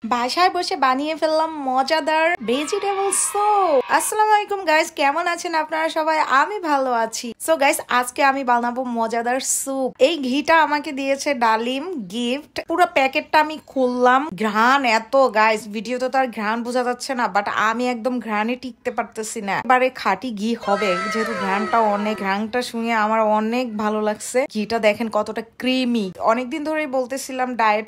বাসায় বসে বানিয়ে ফেললাম মজাদার ভেজিটেবল স্যুপ। আসসালামু আলাইকুম গাইস, কেমন আছেন আপনারা সবাই? আমি ভালো আছি। সো গাইস, আজকে আমি বানাবো মজাদার স্যুপ। এই ঘিটা আমাকে দিয়েছে ডালিম গিফট। পুরো প্যাকেটটা আমি খুললাম। ঘ্রাণ এত গাইস, ভিডিওতে তো আর ঘ্রাণ বোঝা যাচ্ছে না, বাট আমি একদম ঘ্রাণে টিকতে পারতেছি না। এবারে খাঁটি ঘি হবে, যেহেতু ঘ্রাণটা শুনে আমার অনেক ভালো লাগছে। ঘিটা দেখেন কতটা ক্রিমি। অনেকদিন ধরেই বলতেছিলাম ডায়েট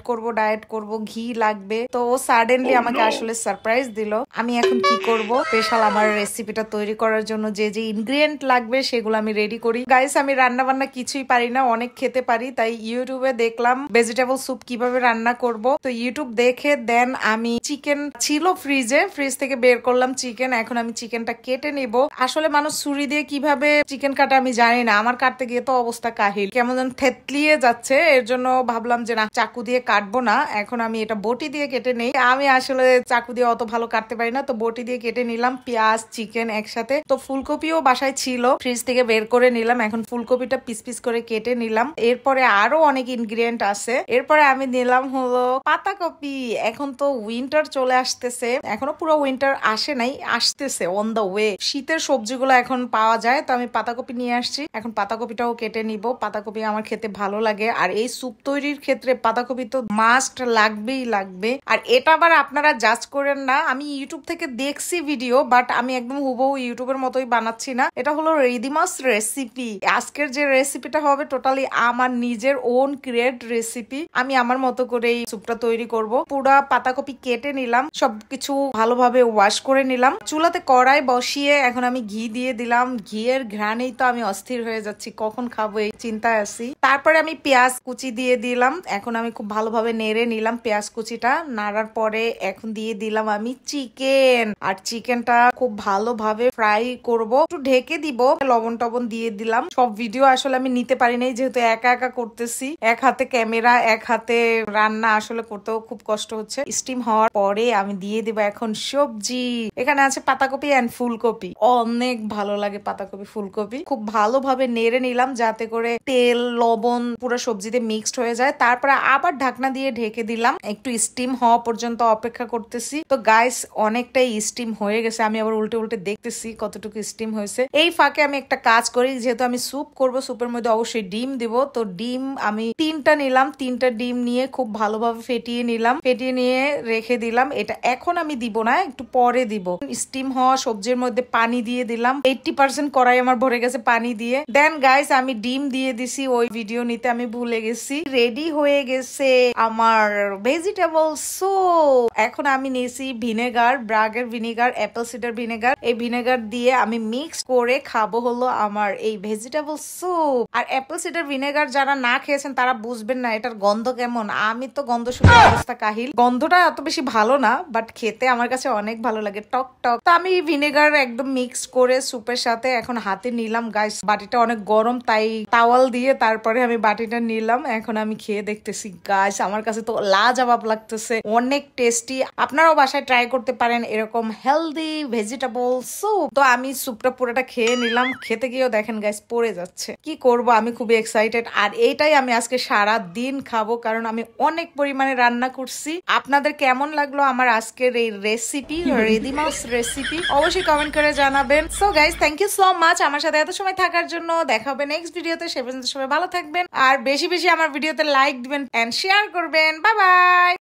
করব, ঘি লাগবে। তো সাডেনলি আমাকে আসলে সারপ্রাইজ দিল। আমি এখন কি করব, স্পেশাল আমার রেসিপিটা তৈরি করার জন্য যে যে ইনগ্রিডিয়েন্ট লাগবে সেগুলো আমি রেডি করি। গাইস, আমি রান্না বান্না কিছুই পারি না, অনেক খেতে পারি, তাই ইউটিউবে দেখলাম ভেজিটেবল স্যুপ কিভাবে রান্না করব। তো ইউটিউব দেখে দেন আমি চিকেন ছিল ফ্রিজ থেকে বের করলাম চিকেন। এখন আমি চিকেনটা কেটে নিব। আসলে মানুষ ছুরি দিয়ে কিভাবে চিকেন কাটে আমি জানি না, আমার কাটতে গিয়ে তো অবস্থা কাহিল, কেমন যেন থেতলিয়ে যাচ্ছে। এর জন্য ভাবলাম যে না, চাকু দিয়ে কাটবো না, এখন আমি এটা বটি দিয়ে কেটে নেই। আমি আসলে চাকু দিয়ে অত ভালো কাটতে পারি না, তো বটি দিয়ে কেটে নিলাম পেঁয়াজ চিকেন একসাথে। তো ফুলকপিও বাসায় ছিল, ফ্রিজ থেকে বের করে নিলাম। এখন ফুলকপিটা পিস পিস করে কেটে নিলাম। এরপরে আরো অনেক ইনগ্রিডিয়েন্ট আছে। এরপরে আমি নিলাম হলো পাতাকপি। এখন তো উইন্টার চলে আসতেছে, এখনো পুরো উইন্টার আসে নাই, আসতেছে অন দা ওয়ে। শীতের সবজিগুলো এখন পাওয়া যায়, তো আমি পাতাকপি নিয়ে আসছি। এখন পাতাকপিটাও কেটে নিব। পাতাকপি আমার খেতে ভালো লাগে, আর এই স্যুপ তৈরির ক্ষেত্রে পাতাকপি তো মাস্ট লাগবেই লাগবে। আর এটা আবার আপনারা জাজ করেন না, আমি ইউটিউব থেকে দেখছি ভিডিও, বাট আমি একদম হুবহু ইউটিউবের মতোই বানাচ্ছি না। এটা হলো রিদিমাস রেসিপি। আজকের যে রেসিপিটা হবে টোটালি আমার নিজের ওন ক্রিয়েট রেসিপি। আমি আমার মতো করে এই স্যুপটা তৈরি করব। পুরা পাতাকপি কেটে নিলাম, সবকিছু ভালোভাবে ওয়াশ করে নিলাম। চুলাতে কড়াই বসিয়ে এখন আমি ঘি দিয়ে দিলাম। ঘিয়ের ঘ্রাণেই তো আমি অস্থির হয়ে যাচ্ছি, কখন খাবো এই চিন্তায় আছি। তারপরে আমি পেঁয়াজ কুচি দিয়ে দিলাম। এখন আমি খুব ভালোভাবে নেড়ে নিলাম পেঁয়াজ কুচিটা। নাড়ার পরে এখন দিয়ে দিলাম আমি চিকেন, আর চিকেনটা খুব ভালোভাবে ফ্রাই করব। একটু ঢেকে দিব, লবণ টবণ দিয়ে দিলাম। সব ভিডিও আসলে আমি নিতে পারি নাই, যেহেতু একা একা করতেছি, এক হাতে ক্যামেরা এক হাতে রান্না, আসলে করতেও খুব কষ্ট হচ্ছে। স্টিম হওয়ার পরে আমি দিয়ে দিব এখন সবজি। এখানে আছে পাতাকপি এন্ড ফুলকপি। অনেক ভালো লাগে পাতাকপি ফুলকপি। খুব ভালোভাবে নেড়ে নিলাম যাতে করে তেল লবণ পুরো সবজিতে মিক্সড হয়ে যায়। তারপরে আবার ঢাকনা দিয়ে ঢেকে দিলাম, একটু স্টিম হওয়া পর্যন্ত অপেক্ষা করতেছি। তো গাইস, অনেকটাই স্টিম হয়ে গেছে। আমি আবার উল্টে উল্টে দেখতেছি কতটুকু স্টিম হয়েছে। এই ফাঁকে আমি একটা কাজ করি, যেহেতু আমি স্যুপ করব, স্যুপের মধ্যে অবশ্যই ডিম দিব। তো ডিম আমি 3টা নিলাম। 3টা ডিম নিয়ে খুব ভালোভাবে ফেটিয়ে নিলাম, ফেটিয়ে নিয়ে রেখে দিলাম। এটা এখন আমি দিব না, একটু পরে দিব। স্টিম হওয়া সবজির মধ্যে পানি দিয়ে দিলাম। 80% কড়াই আমার ভরে গেছে পানি দিয়ে। দেন গাইস, আমি ডিম দিয়ে দিছি, ওই ভিডিও নিতে আমি ভুলে গেছি। রেডি হয়ে গেছে আমার ভেজিটেবল স্যুপ। এখন আমি নিয়েছি ভিনেগার, ব্রাগের ভিনেগার, অ্যাপেল সিডার ভিনেগার। এই ভিনেগার দিয়ে আমি মিক্স করে খাবো হলো আমার এই ভেজিটেবল স্যুপ। আর অ্যাপেল সিডার ভিনেগার যারা না খেয়েছেন তারা বুঝবেন না এটার গন্ধ কেমন। আমি তো গন্ধ শুনে অবস্থা কাহিল। গন্ধটা এত বেশি ভালো না, বাট খেতে আমার কাছে অনেক ভালো লাগে, টক টক। তো আমি ভিনেগার একদম মিক্স করে স্যুপের সাথে এখন হাতে নিলাম। গাইস, বাটিটা অনেক গরম, তাই তাওয়াল দিয়ে তারপরে আমি বাটিটা নিলাম। এখন আমি খেয়ে দেখতেছি। গাইস, আমার কাছে তো লাজবাব লাগতেছে, অনেক টেস্টি। আপনারাও বাসায় ট্রাই করতে পারেন এরকম হেলদি ভেজিটেবল স্যুপ। তো আমি স্যুপটা পুরোটা খেয়ে নিলাম। খেতে গিয়েও দেখেন গাইস পড়ে যাচ্ছে। কি করব, আমি খুবই এক্সাইটেড। আর এইটাই আমি আজকে সারা দিন খাবো, কারণ আমি অনেক পরিমাণে রান্না করছি। আপনাদের কেমন লাগলো আমার আজকের এই রেসিপি, রেদিমাস রেসিপি, অবশ্যই কমেন্ট করে জানাবেন। So guys, thank you so much আমার সাথে এত সময় থাকার জন্য। দেখা হবে নেক্সট ভিডিওতে। সে পর্যন্ত সবাই ভালো থাকবেন, আর বেশি বেশি আমার ভিডিওতে লাইক দিবেন এন্ড শেয়ার করবেন। Bye bye.